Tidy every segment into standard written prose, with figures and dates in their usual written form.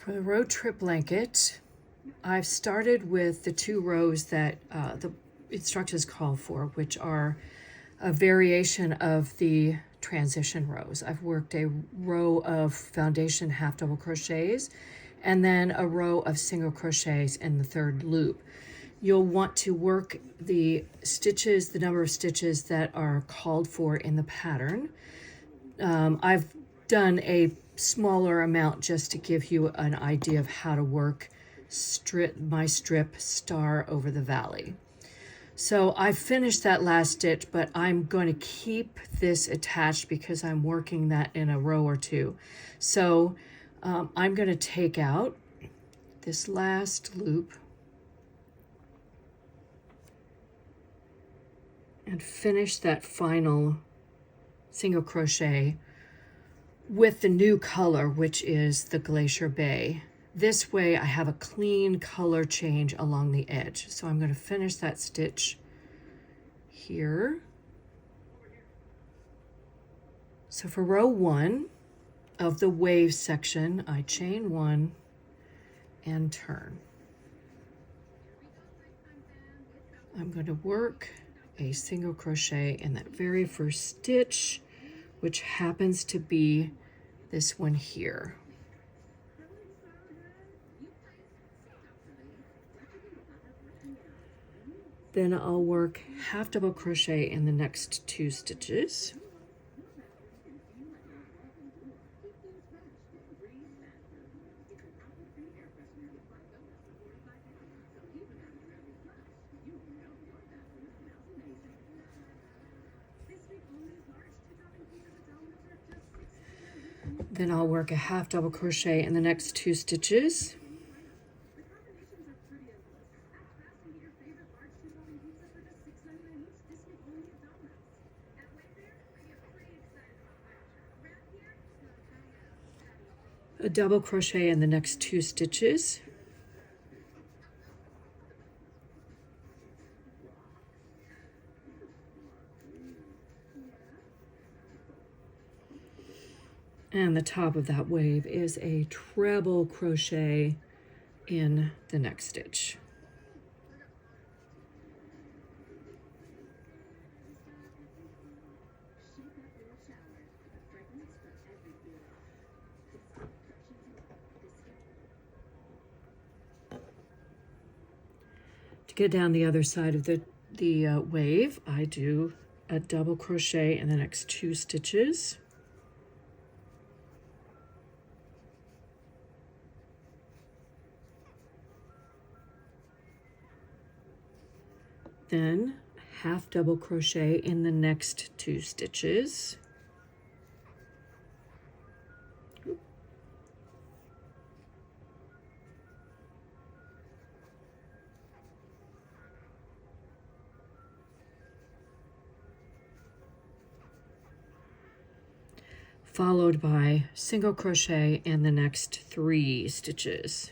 For the road trip blanket, I've started with the 2 rows that the instructions call for, which are a variation of the transition rows. I've worked a row of foundation half double crochets and then a row of single crochets in the 3rd loop. You'll want to work the stitches, the number of stitches that are called for in the pattern. I've done a smaller amount just to give you an idea of how to work my strip Star Over the Valley. So I finished that last stitch, but I'm going to keep this attached because I'm working that in a row or 2. So I'm going to take out this last loop and finish that final single crochet with the new color, which is the Glacier Bay. This way I have a clean color change along the edge. So I'm going to finish that stitch here. So for row 1 of the wave section, I chain 1 and turn. I'm going to work a single crochet in that very first stitch, which happens to be this one here. Then I'll work half double crochet in the next 2 stitches. Then I'll work a half double crochet in the next 2 stitches. A double crochet in the next 2 stitches. And the top of that wave is a treble crochet in the next stitch. To get down the other side of the wave, I do a double crochet in the next 2 stitches. Then half double crochet in the next 2 stitches. Followed by single crochet in the next 3 stitches.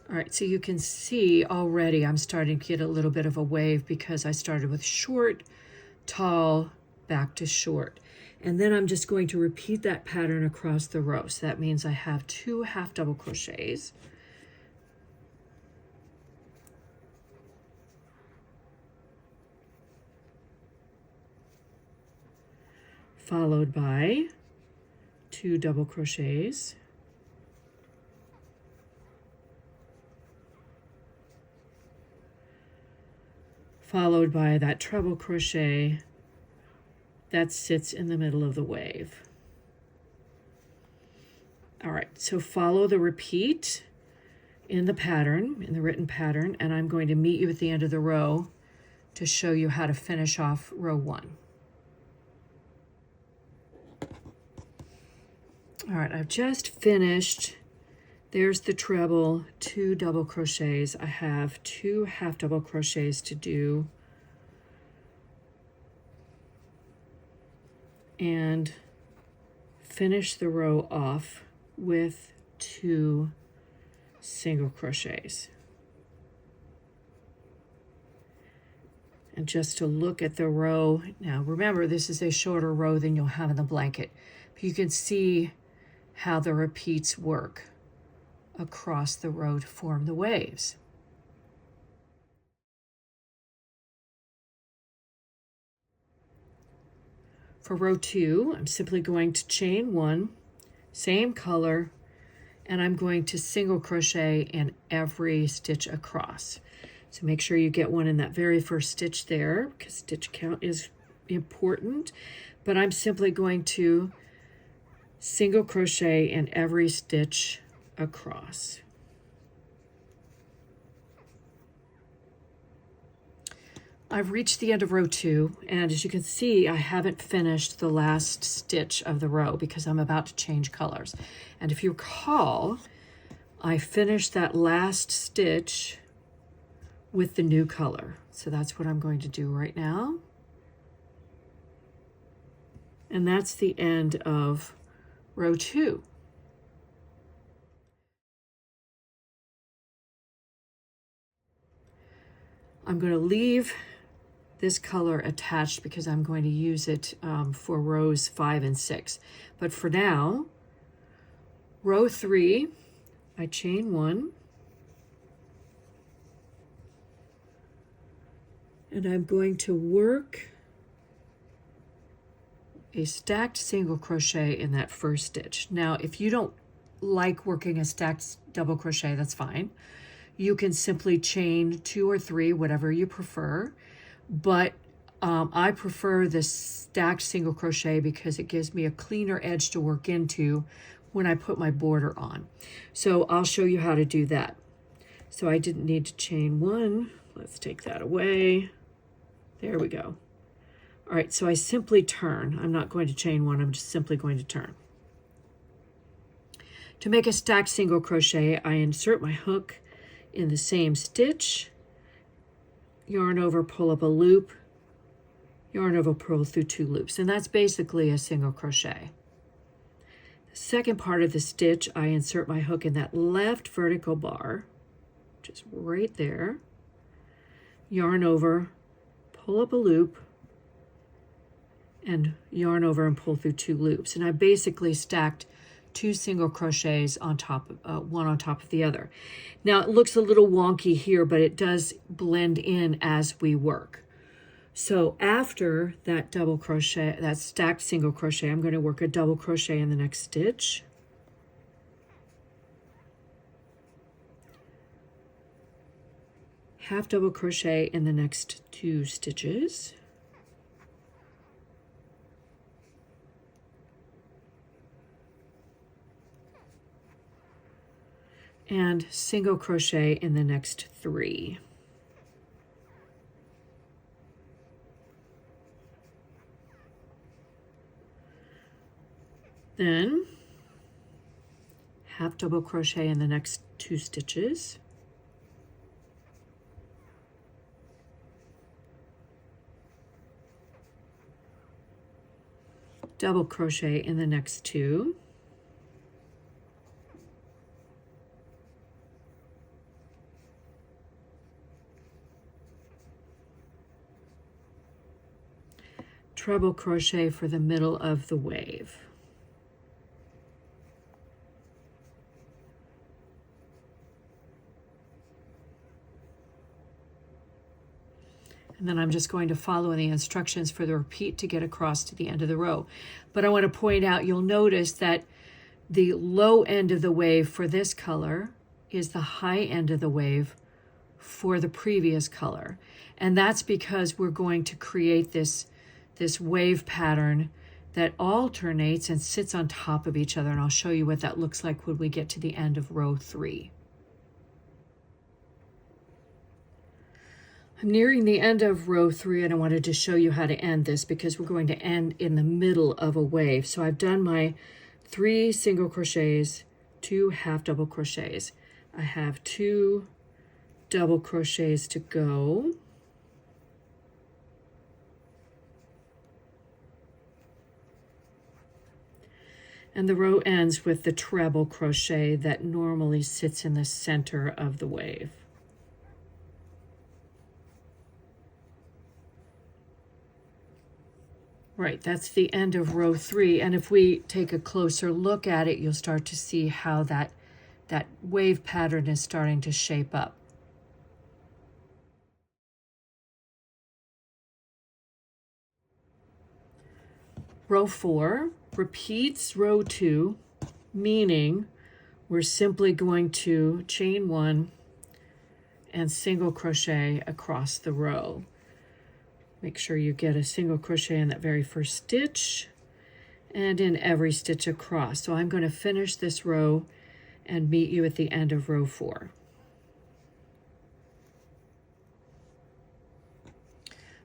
All right, so you can see already I'm starting to get a little bit of a wave because I started with short, tall, back to short. And then I'm just going to repeat that pattern across the row. So that means I have 2 half double crochets. Followed by 2 double crochets. Followed by that treble crochet that sits in the middle of the wave. All right, so follow the repeat in the pattern, in the written pattern, and I'm going to meet you at the end of the row to show you how to finish off row 1. All right, I've just finished. There's the treble, 2 double crochets. I have 2 half double crochets to do. And finish the row off with 2 single crochets. And just to look at the row, now remember this is a shorter row than you'll have in the blanket. But you can see how the repeats work across the row to form the waves. For row 2, I'm simply going to chain 1, same color, and I'm going to single crochet in every stitch across. So make sure you get one in that very first stitch there, because stitch count is important. But I'm simply going to single crochet in every stitch across. I've reached the end of row 2, and as you can see, I haven't finished the last stitch of the row because I'm about to change colors. And if you recall, I finished that last stitch with the new color. So that's what I'm going to do right now. And that's the end of row 2. I'm going to leave this color attached because I'm going to use it for rows 5 and 6. But for now, row 3, I chain 1. And I'm going to work a stacked single crochet in that first stitch. Now, if you don't like working a stacked double crochet, that's fine. You can simply chain 2 or 3, whatever you prefer. But I prefer the stacked single crochet because it gives me a cleaner edge to work into when I put my border on. So I'll show you how to do that. So I didn't need to chain 1. Let's take that away. There we go. All right, so I simply turn. I'm not going to chain 1, I'm just simply going to turn. To make a stacked single crochet, I insert my hook in the same stitch, yarn over, pull up a loop, yarn over, pull through 2 loops, and that's basically a single crochet. The second part of the stitch, I insert my hook in that left vertical bar, which is right there, yarn over, pull up a loop, and yarn over and pull through 2 loops. And I basically stacked 2 single crochets on top of one on top of the other. Now it looks a little wonky here, but it does blend in as we work. So after that double crochet, that stacked single crochet, I'm going to work a double crochet in the next stitch. Half double crochet in the next 2 stitches. And single crochet in the next 3. Then half double crochet in the next 2 stitches. Double crochet in the next 2. Treble crochet for the middle of the wave. And then I'm just going to follow the instructions for the repeat to get across to the end of the row. But I want to point out, you'll notice that the low end of the wave for this color is the high end of the wave for the previous color. And that's because we're going to create this wave pattern that alternates and sits on top of each other. And I'll show you what that looks like when we get to the end of row 3. I'm nearing the end of row 3 and I wanted to show you how to end this because we're going to end in the middle of a wave. So I've done my 3 single crochets, 2 half double crochets. I have 2 double crochets to go. And the row ends with the treble crochet that normally sits in the center of the wave. Right, that's the end of row 3. And if we take a closer look at it, you'll start to see how that wave pattern is starting to shape up. Row 4 repeats row 2, meaning we're simply going to chain 1 and single crochet across the row. Make sure you get a single crochet in that very first stitch and in every stitch across. So I'm going to finish this row and meet you at the end of row 4.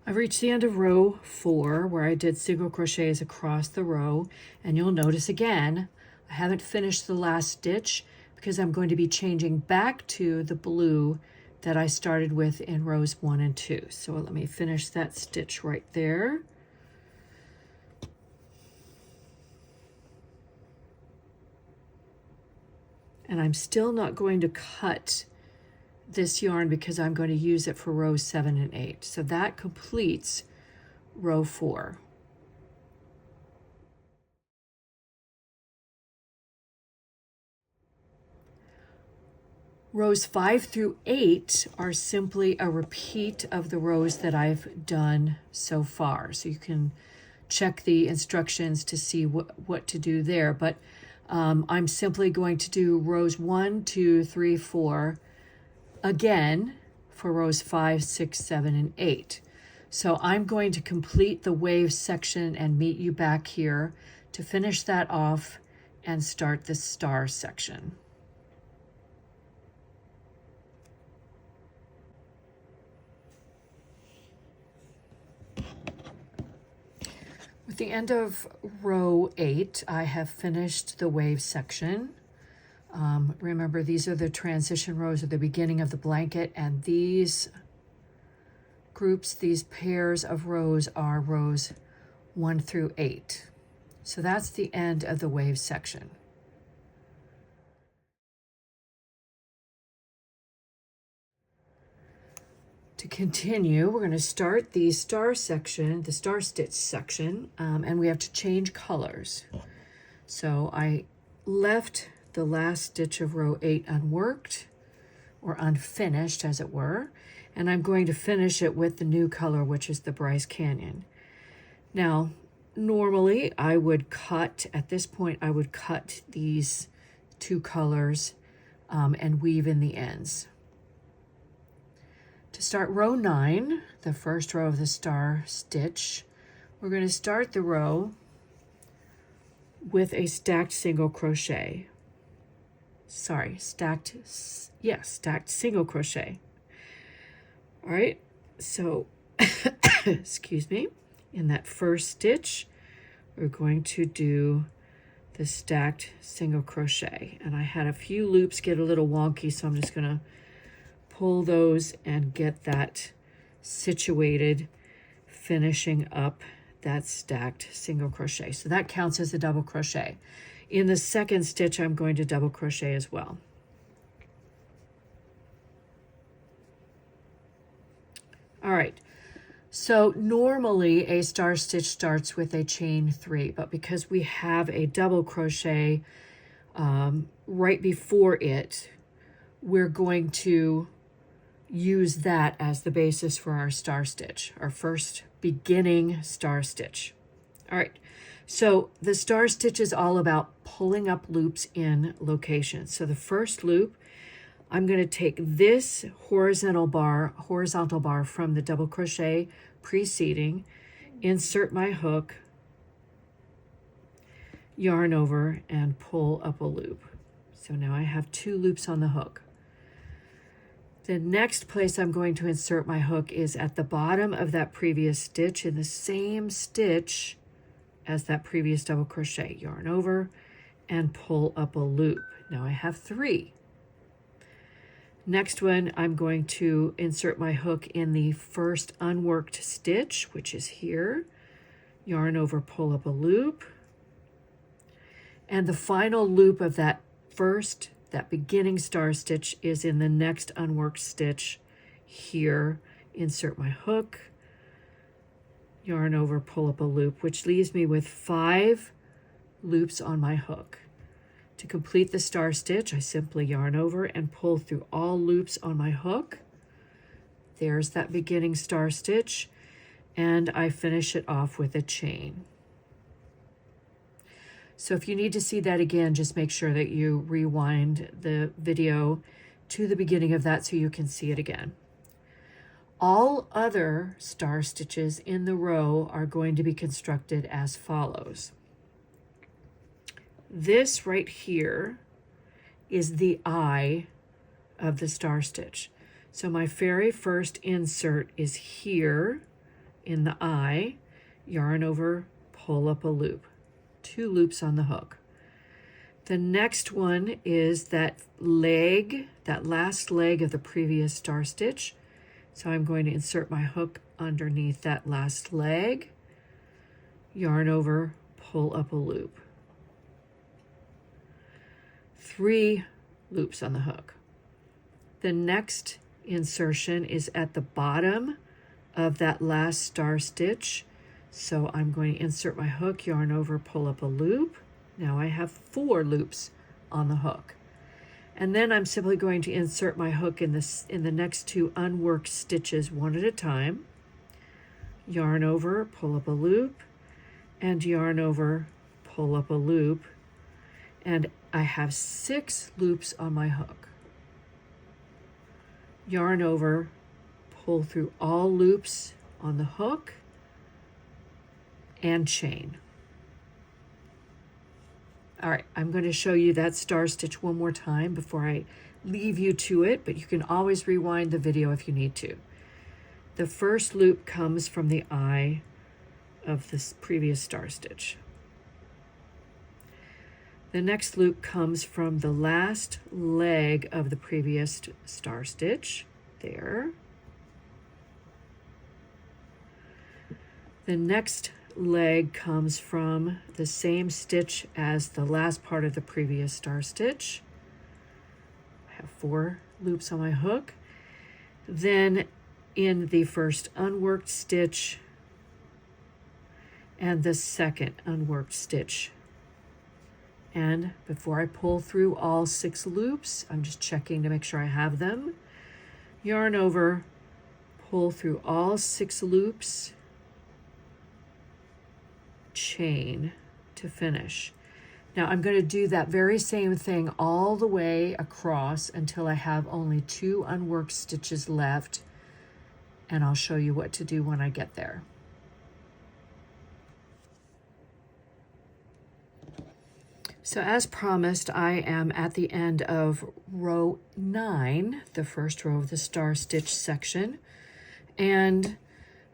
I've reached the end of row 4 where I did single crochets across the row, and you'll notice again I haven't finished the last stitch because I'm going to be changing back to the blue that I started with in rows 1 and 2. So let me finish that stitch right there. And I'm still not going to cut this yarn because I'm going to use it for rows 7 and 8. So that completes row 4. Rows 5 through 8 are simply a repeat of the rows that I've done so far. So you can check the instructions to see what to do there. But I'm simply going to do rows 1, 2, 3, 4 again for rows 5, 6, 7, and 8. So I'm going to complete the wave section and meet you back here to finish that off and start the star section. With the end of row 8, I have finished the wave section. Remember, these are the transition rows at the beginning of the blanket, and these groups, these pairs of rows are rows 1 through 8. So that's the end of the wave section. To continue, we're going to start the star section, the star stitch section, and we have to change colors. So I left the last stitch of row 8 unworked, or unfinished as it were, and I'm going to finish it with the new color, which is the Bryce Canyon. Now, normally I would cut, at this point I would cut these two colors and weave in the ends. To start row 9, the first row of the star stitch, we're going to start the row with a stacked single crochet. Stacked single crochet. All right, so, excuse me, in that first stitch, we're going to do the stacked single crochet. And I had a few loops get a little wonky, so I'm just gonna pull those and get that situated, finishing up that stacked single crochet. So that counts as a double crochet. In the second stitch, I'm going to double crochet as well. All right, so normally a star stitch starts with a chain 3, but because we have a double crochet right before it, we're going to use that as the basis for our star stitch, our first beginning star stitch. All right, so the star stitch is all about pulling up loops in locations. So the first loop, I'm going to take this horizontal bar from the double crochet preceding, insert my hook, yarn over, and pull up a loop. So now I have 2 loops on the hook. The next place I'm going to insert my hook is at the bottom of that previous stitch in the same stitch as that previous double crochet. Yarn over and pull up a loop. Now I have 3. Next one, I'm going to insert my hook in the first unworked stitch, which is here. Yarn over, pull up a loop. And the final loop of that beginning star stitch is in the next unworked stitch here. Insert my hook, yarn over, pull up a loop, which leaves me with 5 loops on my hook. To complete the star stitch, I simply yarn over and pull through all loops on my hook. There's that beginning star stitch, and I finish it off with a chain. So if you need to see that again, just make sure that you rewind the video to the beginning of that so you can see it again. All other star stitches in the row are going to be constructed as follows. This right here is the eye of the star stitch. So my very first insert is here in the eye, yarn over, pull up a loop, 2 loops on the hook. The next one is that leg, that last leg of the previous star stitch. So I'm going to insert my hook underneath that last leg, yarn over, pull up a loop. 3 loops on the hook. The next insertion is at the bottom of that last star stitch. So I'm going to insert my hook, yarn over, pull up a loop. Now I have 4 loops on the hook. And then I'm simply going to insert my hook in the next 2 unworked stitches one at a time. Yarn over, pull up a loop, and yarn over, pull up a loop. And I have 6 loops on my hook. Yarn over, pull through all loops on the hook, and chain. All right, I'm going to show you that star stitch one more time before I leave you to it, but you can always rewind the video if you need to. The first loop comes from the eye of this previous star stitch. The next loop comes from the last leg of the previous star stitch, there. The next leg comes from the same stitch as the last part of the previous star stitch. I have 4 loops on my hook. Then in the first unworked stitch and the second unworked stitch. And before I pull through all 6 loops, I'm just checking to make sure I have them. Yarn over, pull through all 6 loops, chain to finish. Now I'm going to do that very same thing all the way across until I have only 2 unworked stitches left, and I'll show you what to do when I get there. So as promised, I am at the end of row 9, the first row of the star stitch section, and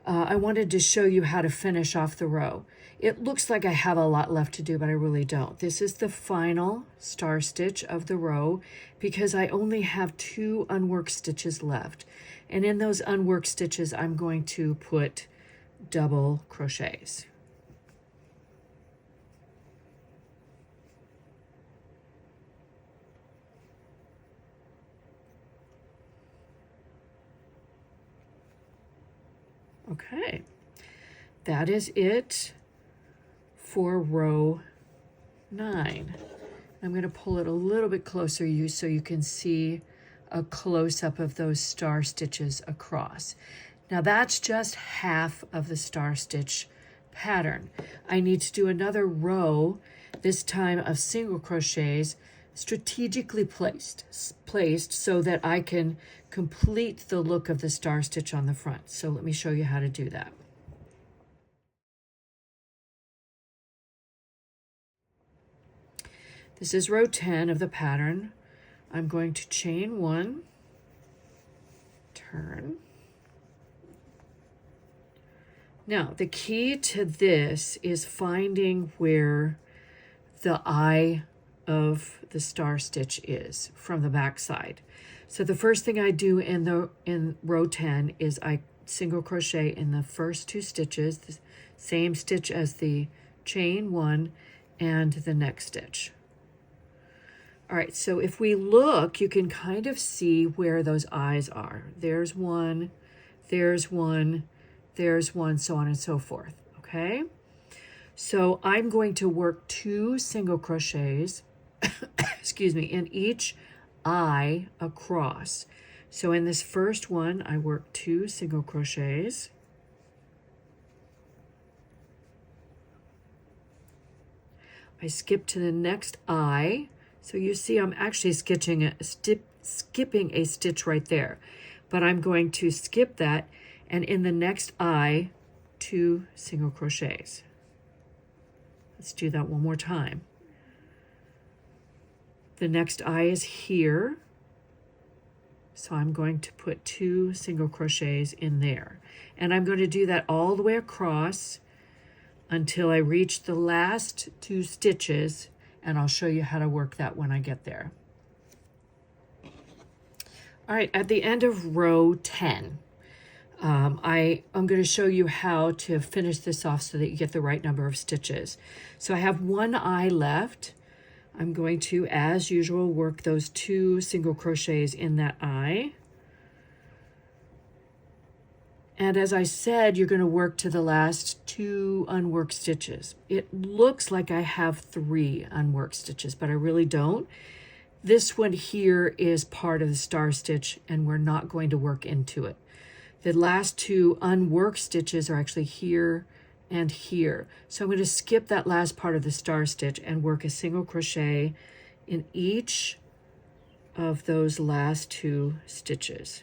I wanted to show you how to finish off the row. It looks like I have a lot left to do, but I really don't. This is the final star stitch of the row because I only have 2 unworked stitches left. And in those unworked stitches, I'm going to put double crochets. Okay, that is it for row 9. I'm going to pull it a little bit closer so you can see a close-up of those star stitches across. Now that's just half of the star stitch pattern. I need to do another row, this time of single crochets, strategically placed so that I can complete the look of the star stitch on the front. So let me show you how to do that. This is row 10 of the pattern. I'm going to chain 1, turn. Now, the key to this is finding where the eye of the star stitch is from the back side. So the first thing I do in row 10 is I single crochet in the first 2 stitches, the same stitch as the chain 1 and the next stitch. All right, so if we look, you can kind of see where those eyes are. There's one, there's one, so on and so forth, okay? So I'm going to work 2 single crochets, excuse me, in each eye across. So in this first one, I work 2 single crochets. I skip to the next eye. So you see I'm actually skipping a stitch right there, but I'm going to skip that, and in the next eye, 2 single crochets. Let's do that one more time. The next eye is here, so I'm going to put 2 single crochets in there, and I'm going to do that all the way across until I reach the last 2 stitches, and I'll show you how to work that when I get there. All right, at the end of row 10, I'm going to show you how to finish this off so that you get the right number of stitches. So I have 1 eye left. I'm going to, as usual, work those 2 single crochets in that eye. And as I said, you're going to work to the last 2 unworked stitches. It looks like I have 3 unworked stitches, but I really don't. This one here is part of the star stitch, and we're not going to work into it. The last 2 unworked stitches are actually here and here. So I'm going to skip that last part of the star stitch and work a single crochet in each of those last 2 stitches.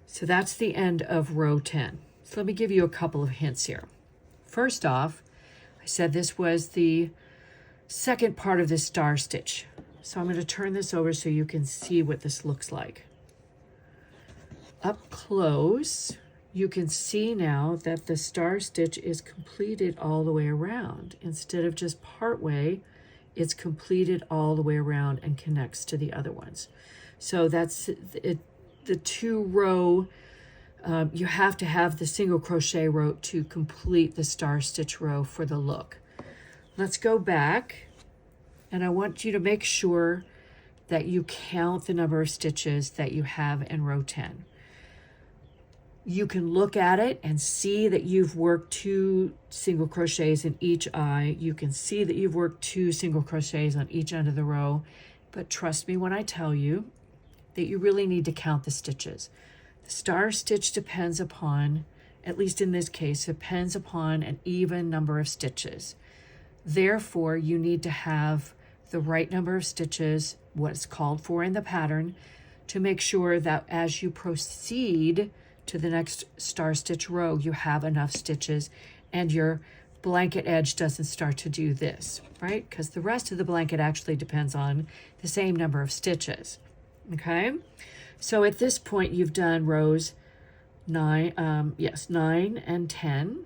So that's the end of row 10. So let me give you a couple of hints here. First off, I said this was the second part of this star stitch. So I'm going to turn this over so you can see what this looks like. Up close, you can see now that the star stitch is completed all the way around. Instead of just part way, it's completed all the way around and connects to the other ones. So that's it. The 2 row, you have to have the single crochet row to complete the star stitch row for the look. Let's go back, and I want you to make sure that you count the number of stitches that you have in row 10. You can look at it and see that you've worked 2 single crochets in each eye. You can see that you've worked 2 single crochets on each end of the row, but trust me when I tell you that you really need to count the stitches. The star stitch depends upon, at least in this case, depends upon an even number of stitches. Therefore, you need to have the right number of stitches, what's called for in the pattern, to make sure that as you proceed to the next star stitch row, you have enough stitches and your blanket edge doesn't start to do this, right? Because the rest of the blanket actually depends on the same number of stitches. Okay, so at this point you've done rows 9 and 10.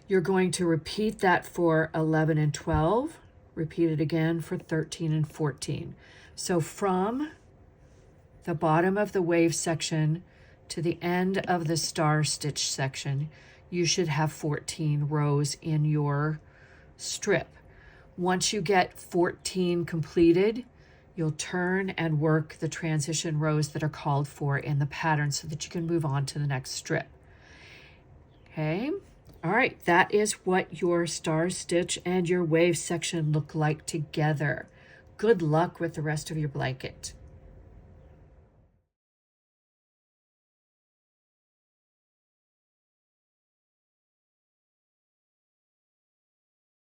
You're going to repeat that for 11 and 12. Repeat it again for 13 and 14. So from the bottom of the wave section to the end of the star stitch section, you should have 14 rows in your strip. Once you get 14 completed, you'll turn and work the transition rows that are called for in the pattern so that you can move on to the next strip. Okay, all right, that is what your star stitch and your wave section look like together. Good luck with the rest of your blanket.